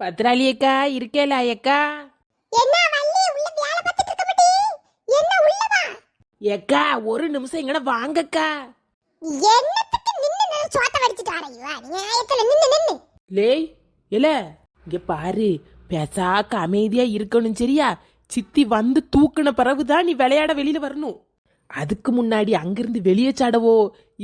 பத்ராளி அக்கா இருக்கேல அக்கா? என்ன வள்ளி உள்ள வேலை பார்த்துட்டு இருக்க மாட்டே? என்ன உள்ள வா. ஏக்கா ஒரு நிமிஷம் இங்கன வாங்கக்கா. என்னத்துக்கு நின்னு சோத்த வடிச்சிட்டு ஆறீங்க? நியாயத்துல நின்னு. லேய் இல்ல இங்க பாரு, பேசாக்க அமைதியா இருக்கணும் சரியா? சித்தி வந்து தூக்குன பிறகுதான் நீ விளையாட வெளியில வரணும். அதுக்கு முன்னாடி அங்கிருந்து வெளியே சாடவோ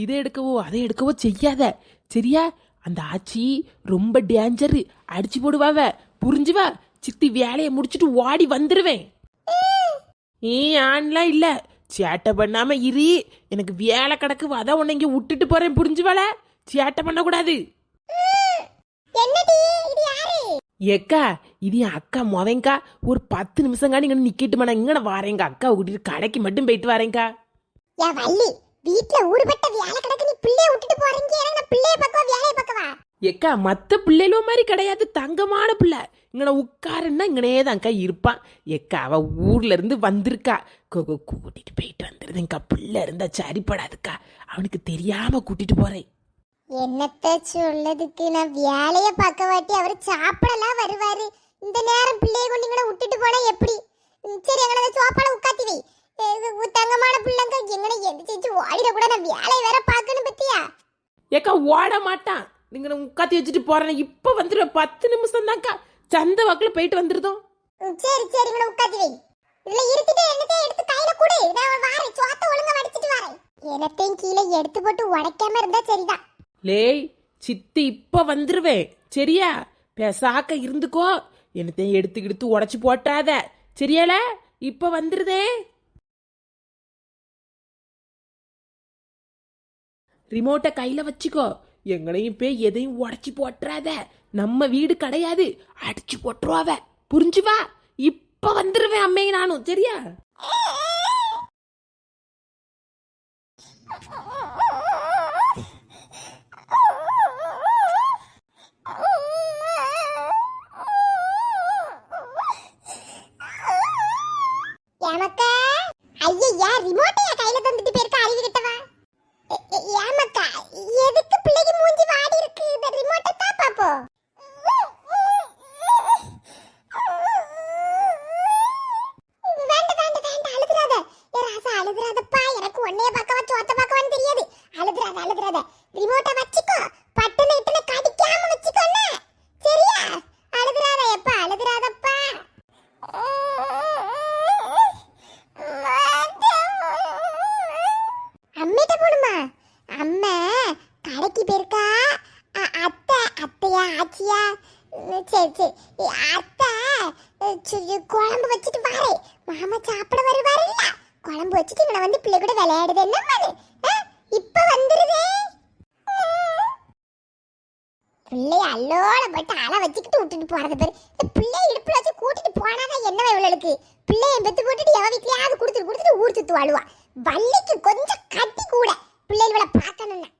இதை எடுக்கவோ அதை எடுக்கவோ செய்யாத சரியா? அந்த ஆச்சி ரொம்ப டேஞ்சரு, அடிச்சு போடுவாவ புரிஞ்சுவா? சித்தி வேலையை முடிச்சுட்டு ஓடி வந்துருவேன். நீ ஆண்லாம் இல்ல, சேட்டை பண்ணாம இரு. எனக்கு வேலை கிடக்கு, அதான் உன்னை இங்க விட்டுட்டு போறேன் புரிஞ்சுவாள? சேட்டை பண்ணக்கூடாது. ஏக்கா இது என் அக்கா மொதங்கா. ஒரு 10 நிமிஷம் இங்க நிக்கட்டுமா? நான் இங்க வாரேங்க, அக்கா கூட்டிட்டு கடைக்கு மட்டும் போயிட்டு வரேங்கா. ஏன் வள்ளி வீட்ல ஊடுபட்ட வேலை கிடக்கு, நீ பிள்ளைய விட்டுட்டு போறீங்க? நான் பிள்ளைய பக்கம் வேலைய பக்கவா? ஏக்கா மத்த பிள்ளைகளோ மாதிரி கிடையாது, தங்கமான பிள்ளை. இங்கன உட்காருன்னா இங்கனேதான் அக்கா இருப்பான். ஏக்கா அவ ஊர்ல இருந்து வந்திருக்கா, கூட்டிட்டு போயிட்டு வந்துருதுங்கக்கா. பிள்ளை இருந்தா சரிப்படாதுக்கா, அவனுக்கு தெரியாம கூட்டிட்டு போறேன். என்னத்த சொல்லதுக்கு, நான் வேலைய பார்க்க வாட்டி அவர் சாப்பிடலாம் வருவாரு. இந்த நேரம் பிள்ளைய கொண்டு இங்கன விட்டுட்டு போனா எப்படி? சரி எங்கன சோப்பால உட்காத்தி வை. தங்கமான பிள்ளைங்க எங்கன எந்திரிச்சு ஓடிட கூட, நான் வேலையை வேற பார்க்கணும் பத்தியா? ஏக்கா ஓட மாட்டான், நீங்க உட்காத்தி வச்சுட்டு போறேன். இப்ப வந்துடுவேன், 10 நிமிஷம் தான்க்கா. சந்த வாக்குல போயிட்டு வந்துருதோம். சரி சரி இங்கன உட்காத்தி வை. இல்ல இருந்துட்டு என்னத்தை எடுத்து கையில கொடு, நான் வாரேன். சோத்த ஒழுங்கா வடிச்சிட்டு வரேன். என்னத்தையும் கீழே எடுத்து போட்டு உடைக்காம இருந்தா சரிதான். லேய் சித்தி இப்ப வந்துருவேன் சரியா? பேசாக்க இருந்துக்கோ, என்னத்தையும் எடுத்து உடைச்சு போட்டாத சரியால? இப்ப வந்துருதே. ரிமோட்டை கையில வச்சுக்கோ, எங்களையும் போய் எதையும் உடைச்சு போட்டுறாத. நம்ம வீடு கிடையாது, அடிச்சு போட்டுருவாவ புரிஞ்சுவா? இப்ப வந்துருவேன் அம்மையை நானும் சரியா? ஏமக்கா ஐயா ரிமோட்டைய கையில தந்துட்டு போயிருக்க அறிவு கிட்டவா? ஏமக்கா எதுக்கு பிள்ளைக்கு மூஞ்சி வாடி இருக்கு? இந்த ரிமோட்டை தான் பாப்போ. அழுதுறாத ஏ ராசா, அழுதுறாதப்பா. எனக்கு ஒன்னைய பார்க்கவா சோத்த பார்க்கவான்னு தெரியாது. அழுதுறாத ரிமோட்டை வச்சுக்கோ, பட்டுன்னு இட்டுன்னு கடிக்காம வச்சுக்கோண்ணே சரியா? அழுதுறாத எப்பா, அழுதுறாதப்பா. அம்மிட்ட போணுமா? அம்மா கடைக்கு போயிருக்கா. அத்தையா ஆச்சியா? சரி அத்தை குழம்பு வச்சுட்டு வாரே. மாமா சாப்பிட வருவாருல்ல, குழம்பு வச்சுட்டு இவனை வந்து பிள்ளை கூட விளையாடுது. என்ன இப்ப வந்துருதே பிள்ளைய அல்லோட போட்டு அலை வச்சுக்கிட்டு விட்டுட்டு போறது பேரு. இந்த பிள்ளைய இடுப்புல வச்சு கூட்டிட்டு போனாதான் என்னவா இவளுக்கு? பிள்ளைய பெத்து போட்டுட்டு எவ வீட்லயாவது கொடுத்துட்டு ஊர் சுத்து வாழுவா. வள்ளிக்கு கொஞ்சம் கட்டி கூட பிள்ளைகளை பார்க்கணும்னா.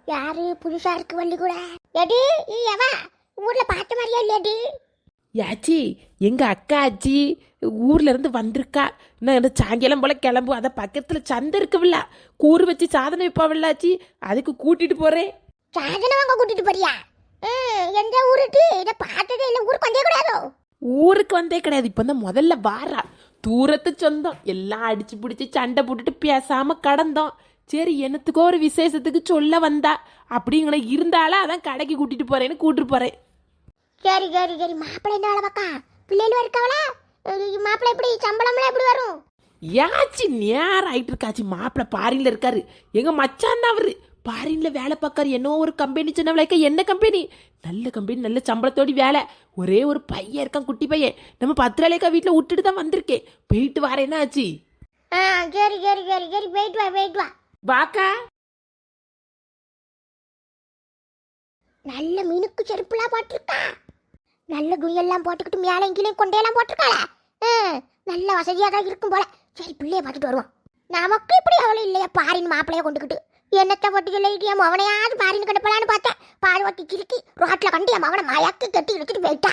யாரு புதுசா இருக்கு வள்ளி கூட? எடி எவா ஊர்ல பார்த்த மாதிரியா இல்லடி? யாச்சி எங்க அக்கா ஆச்சி ஊர்ல இருந்து வந்திருக்கா. நான் சாயங்காலம் போல கிளம்பு. அத பக்கத்துல சந்தை இருக்குல்ல, கூறு வச்சு சாதனை வைப்பாவில்லாச்சி, அதுக்கு கூட்டிட்டு போறேன். சாதனை வாங்க கூட்டிட்டு போறியா? எந்த ஊருக்கு? இதை பார்த்ததே இல்லை. ஊருக்கு வந்தே கூடாதோ? ஊருக்கு வந்தே கிடையாது, இப்ப தான் முதல்ல வாரா. தூரத்து சொந்தம் எல்லாம் அடிச்சு பிடிச்சி சண்டை போட்டுட்டு பேசாம கடந்தோம். சரி என்னத்துக்கோ ஒரு விசேஷத்துக்கு சொல்ல வந்தா, அப்படிங்கள இருந்தாலும் அதான் கடைக்கு கூட்டிட்டு போறேன்னு கூட்டிட்டு போறேன். சரி மாப்பிள்ளை என்ன வேலை பார்க்கா? பிள்ளைகள் இருக்காவளா? மாப்பிள்ளை எப்படி சம்பளம்லாம் எப்படி வரும்? யாச்சி நேரம் ஆயிட்டு இருக்காச்சு. மாப்பிள்ளை பாரின்ல இருக்காரு, எங்க மச்சான் தான் அவரு. பாரின்ல வேலை பார்க்காரு. என்ன ஒரு கம்பெனி சொன்னவளைக்க, என்ன கம்பெனி? நல்ல கம்பெனி, நல்ல சம்பளத்தோடி வேலை. ஒரே ஒரு பையன் இருக்கான், குட்டி பையன். நம்ம பத்திராலேக்கா வீட்டில் விட்டுட்டு தான் வந்திருக்கேன். போயிட்டு வரேன்னா ஆச்சு. சரி போயிட்டு வா வாக்கா. நல்ல மினுக்கு செருப்புலாம் போட்டிருக்கா, நல்ல துணியெல்லாம் போட்டுக்கிட்டு மேலே கீழே கொண்டையெல்லாம் போட்டிருக்காளா? நல்ல வசதியாக தான் இருக்கும் போல. சரி பிள்ளைய பார்த்துட்டு வருவோம். நமக்கு இப்படி அவ்வளோ இல்லையா பாரின் மாப்பிள்ளைய கொண்டுக்கிட்டு? என்னத்தை போட்டு சொல்லிட்டியா? அவனையாவது பாரின்னு கண்டுப்பலான்னு பார்த்தேன். பால் ஓட்டி கிறுக்கி ரோட்டில் கண்டு என் அவனை மயக்கு கட்டி இழுத்துட்டு போயிட்டா.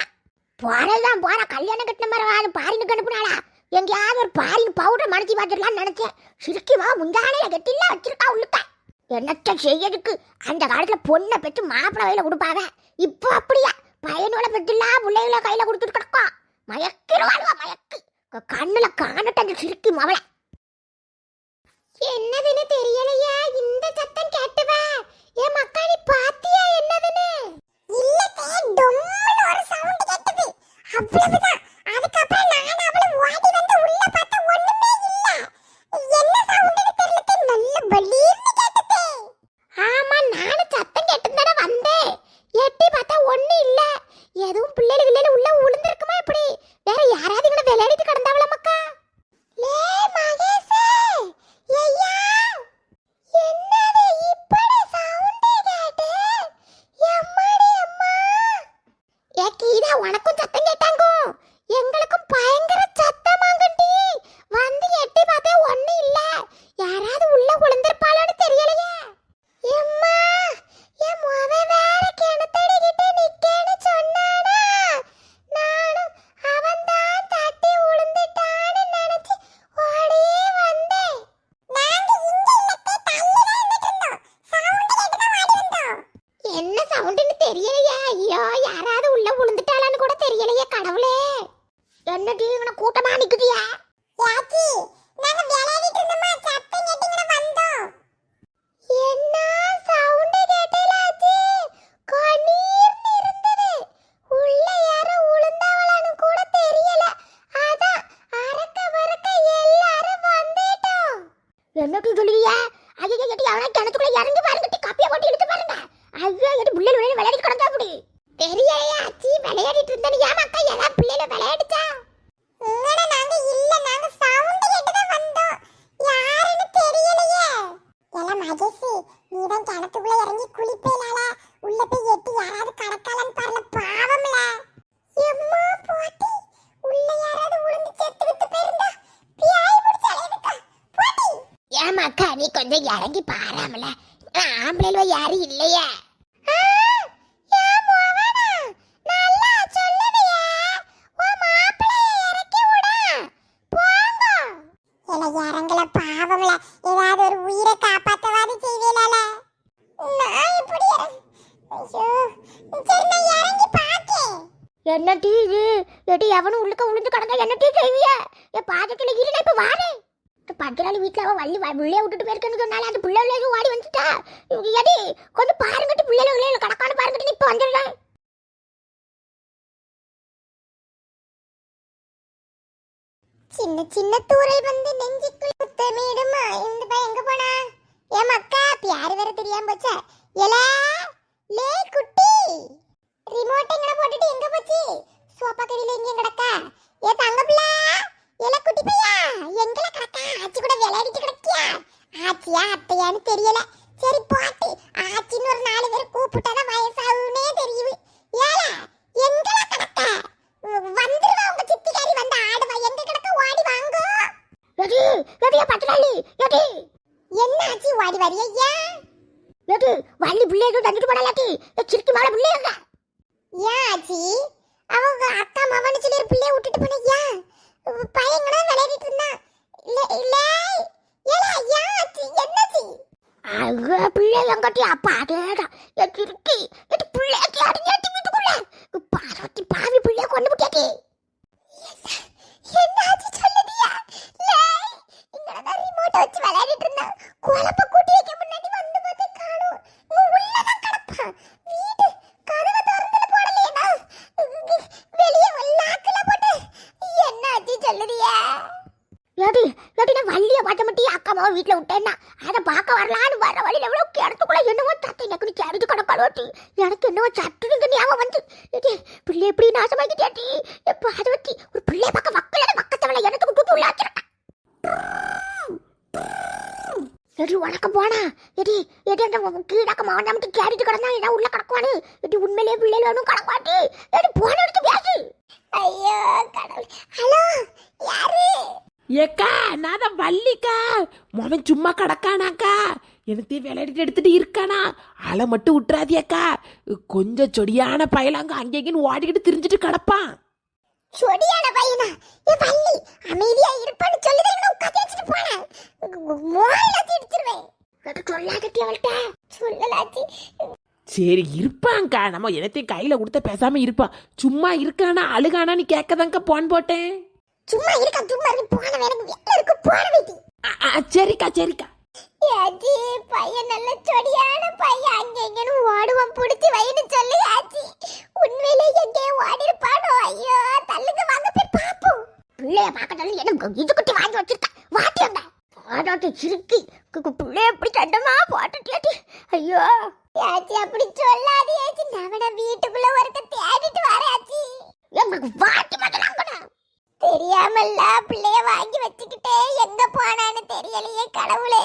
போறதுதான் போறா, கல்யாணம் கட்டின மாதிரி பாரினுக்கு அனுப்புனாளா? எங்கேயாவது ஒரு பாரின் பவுடர் மனசி பார்த்துடலான்னு நினைச்சேன். சிரிக்குமா முந்தானையில கெட்டில வச்சிருக்கா உள்ளுக்க. என்னத்த செய்யறதுக்கு? அந்த காலத்துல பொண்ணை பெற்று மாப்பிள்ளை வயல கொடுப்பாங்க. இப்போ அப்படியா பையனோட பெட்டிலாம் பிள்ளைகள கையில கொடுத்துட்டு கிடக்கும். மயக்கிடுவாளுவா மயக்கு. கண்ணுல காணட்டாங்க சிரிக்கி மவள. என்னதுன்னு தெரியலையா இந்த சத்தம் கேட்டுவ? ஏன் மக்கா நீ பாத்தியா என்னதுன்னு? இல்லதே டொம்முன்னு ஒரு சவுண்ட் கேட்டது. அவ்வளவுதான். அதுக்கப்புறம் நான் அவள ஓடி வந்து உள்ள பார்த்தா ஒண்ணுமே இல்ல. என்ன சவுண்ட்னு தெரியல. நல்ல பலீர்னு கேட்டது. ஆமா நானும் சத்தம் கேட்டுதானே வந்தேன். எட்டி பார்த்தா ஒண்ணு இல்ல. எதுவும் பிள்ளைகள் உள்ள விழுந்திருக்குமா இப்படி? வேற யாராவது இங்க விளையாடிட்டு கிடந்தாவளா மக்கா? லே மகேஷே ஐயா என்னது இப்படி சவுண்ட் கேட்டு? எம்மாடி அம்மா. ஏ கீதா உனக்கும் சத்தம் கேட்டாங்க? எங்களுக்கும் பயங்கர சத்தமாங்கண்டி. வந்து எட்டி பார்த்தா ஒண்ணு இல்ல. யாராவது உள்ள விழுந்திருப்பாளோன்னு தெரியலையே. எம்மா என் மொத வேற கிணத்தடிக்கிட்டு நிக்கேன்னு சொன்னானா? நானும் அவன் தான் தட்டி விழுந்துட்டான்னு நினைச்சு ஓடியே வந்தேன். நாங்க இங்க இல்லத்தே தள்ளிதான் இருந்தோம். சவுண்ட் கேட்டுதான் ஓடி வந்தோம். என்ன சவுண்ட்னு தெரியலையே. ஐயோ யாராவது உள்ள விழுந்துட்டாளான்னு கூட தெரியலையே கடவுளே. என்னடி இவன கூட்டமா நிக்குதியா? யாச்சி நாங்க விளையாடிட்டு இருந்தோமா சத்தம் கேட்டு வந்தோம். என்ன சவுண்ட் கேட்டலாச்சி? கண்ணீர்னு இருந்தது. உள்ள யாரோ விழுந்தாவளான்னு கூட தெரியல. அதான் அரக்க பறக்க எல்லாரும் வந்துட்டோம். என்னடி சொல்லுவியா? ஐயோ ஏடி அவன கிணத்துக்குள்ள இறங்கி பாருங்கட்டி கப்பிய போட்டு இழுத்து பாருங்க. ஐயோ ஏடி புள்ளைல விளையாடிட்டு கிடந்தா அப்படி தெரியலையா? அச்சி விளையாடிட்டு இருந்தனே. ஏன் அக்கா எல்லா பிள்ளைல விளையாடிச்சா? உங்கட நாங்க இல்ல. நாங்க சவுண்ட் கேட்டு தான் வந்தோம். யாருன்னு தெரியலையே. எல்லாம் மகேஷ் நீதான் கிணத்துக்குள்ள இறங்கி குளிப்பேலால. உள்ள போய் எட்டி யாராவது கடக்காலன்னு பாருல பாவம்ல. எம்மா போட்டி உள்ள யாராவது விழுந்து செத்து விட்டு போயிருந்தா பியாய் பிடிச்சாலே இருக்கா போட்டி. ஏமா அக்கா நீ கொஞ்சம் இறங்கி பாராமல. ஆம்பளைல யாரும் இல்லையே. இறங்கல பாவம்ல. ஏதாவது ஒரு உயிரை காப்பாத்தவாது செய்வீலால. நான் இப்படி ஐயோ சரி நான் இறங்கி பாக்கேன். என்ன டீ இது? எடி எவனும் உள்ளுக்க விழுந்து கிடந்தா என்ன டீ செய்விய? ஏ பாக்கெட்ல இருடா இப்ப வாரேன். பக்கறாளி வீட்ல அவ வள்ளி புள்ளைய விட்டுட்டு போயிருக்கேன்னு சொன்னால அந்த புள்ளைல ஏதோ ஓடி வந்துட்டா. எடி கொஞ்சம் பாருங்கட்டி புள்ளைல கடக்கான பாருங்கட்டி இப்ப வந்துடுறேன். சின்ன சின்ன தூரல் வந்து நெஞ்சுக்குள் முத்தமிடுமா. இந்த பையன் எங்க போனா? ஏன் அக்கா யாரு வேற தெரியாம போச்சா? எலே லே குட்டி ரிமோட் எங்கட போட்டுட்டு எங்க போச்சு? சோபா கடியில எங்க கிடக்கா? ஏ தங்க பிள்ளை எல குட்டி பையா எங்கல கிடக்கா? ஆச்சி கூட விளையாடிட்டு கிடக்கியா? ஆச்சியா அத்தையான்னு தெரியல. சரி பாட்டி ஆச்சின்னு ஒரு 4 பேர் கூப்பிட்டாதான் வயசாகுனே தெரியுது. ஏல எங்கல கிடக்கா? வந்துருவா உங்க சித்திகாரி வந்து ஆடுவா. எங்க கிடக்க ஓடி வாங்க. எடி எடியா பட்டலாளி எடி என்ன ஆச்சி ஓடி வரியா? எடி வள்ளி புள்ளைய தந்துட்டு போடலாட்டி சிரிக்கி மால புள்ளையங்க. ஏன் ஆச்சி அவங்க அக்கா மவனு சொல்லி ஒரு புள்ளைய விட்டுட்டு போனியா? பையங்கடா விளையாடிட்டு இருந்தா. இல்ல இல்ல ஏல ஏன் ஆச்சி என்னாச்சி? அங்க புள்ளைய எங்கட்டி அப்பா அதேடா சிரிக்கி எடி புள்ளைய அடிஞ்சாட்டி வீட்டுக்குள்ள பாரவட்டி பாவி புள்ளைய கொண்டு விட்டாட்டி. என்ன ஆச்சி சொல்லுதியா? லே இங்கடா ரிமோட் வச்சு விளையாடிட்டு இருந்தா. குழப்ப கூட்டி வைக்க முன்னாடி வந்து பார்த்து காணோம். உள்ளதான் கிடப்பா. வீடு கதவை திறந்துல போடலையேடா. வெளிய லாக்ல போட்டு என்ன ஆச்சி சொல்லுதியா? ஏடி ஏடி நான் வள்ளிய பாட்ட மட்டி அக்கா மாவ வீட்ல விட்டேன்னா அத பார்க்க வரலான்னு வர வழியில எவ்வளவு கிடத்துக்குள்ள என்னவோ தட்டை எனக்கு சரிஞ்சு கிடக்காளோட்டி. எனக்கு என்னவோ சட்டுங்க ஞாபகம் வந்து ஏடி பிள்ளை எப்படி நாசமாக்கிட்டேடி. எப்ப அதை வச்சு ஒரு பிள்ளை பக்கம் வக்கல வக்கத்தவளை எனக்கு தூக்கி உள்ள வச்சிருக்கேன். எடி உனக்கு போனா எடி எடி அந்த கீழக்க மாவன் மட்டும் கேரிட்டு கிடந்தா ஏதாவது உள்ள கிடக்குவானு. எடி உண்மையிலேயே பிள்ளைல ஒன்றும் கிடப்பாட்டி. எடி போன எடுத்து பேசு. ஐயோ கடவுள். ஹலோ யாரு? ஏக்கா நான் தான் வள்ளிக்கா. மவன் சும்மா கிடக்கானாக்கா. எனக்கு விளையாடிட்டு எடுத்துட்டு இருக்கானா? அலை மட்டும் விட்டுறாதியாக்கா. கொஞ்சம் சொடியான பயலாங்க அங்கேயும் ஓடிக்கிட்டு திரிஞ்சிட்டு கிடப்பான். சொடியான பையனா? ஏ வள்ளி அமைதியா இருப்பான்னு சொல்லுதே உட்காந்து வச்சுட்டு போனேன். மோயில திடிச்சிருவேன். சொல்லாதட்டி அவள்கிட்ட சொல்லலாச்சி. சரி இருப்பாங்க்கா, நம்ம என்னத்தையும் கையில கொடுத்த பேசாம இருப்பான். சும்மா இருக்கானா அழுகானான்னு கேட்கதாங்க்கா போன் போட்டேன். சும்மா இருக்க போன எனக்கு வேலை இருக்கு போன வைட்டி. சரிக்கா சரிக்கா. ஆச்சி பையன் நல்ல சொடியான பையன், அங்க எங்கன்னு ஓடுவான், புடிச்சு வைன்னு சொல்லி ஆச்சி. உண்மையிலே எங்கே ஓடி இருப்பானோ? ஐயோ தள்ளுங்க, வாங்க போய் பாப்போம். பிள்ளைய பார்க்கறதுல என்ன இது குட்டி வாங்கி வச்சிருக்க, வாட்டி வந்த பாடாட்டு சிரிக்கி பிள்ளைய எப்படி கண்டமா போட்டுட்டியாட்டி. ஐயோ ஆச்சி அப்படி சொல்லாதே ஆச்சி, நான் வீட்டுக்குள்ள ஒருக்க தேடிட்டு வரேன் ஆச்சி. எனக்கு வாட்டி மட்டும் தெரியாமல்ல பிள்ளைய வாங்கி வச்சுக்கிட்டே எங்க போனான்னு தெரியலையே கடவுளே.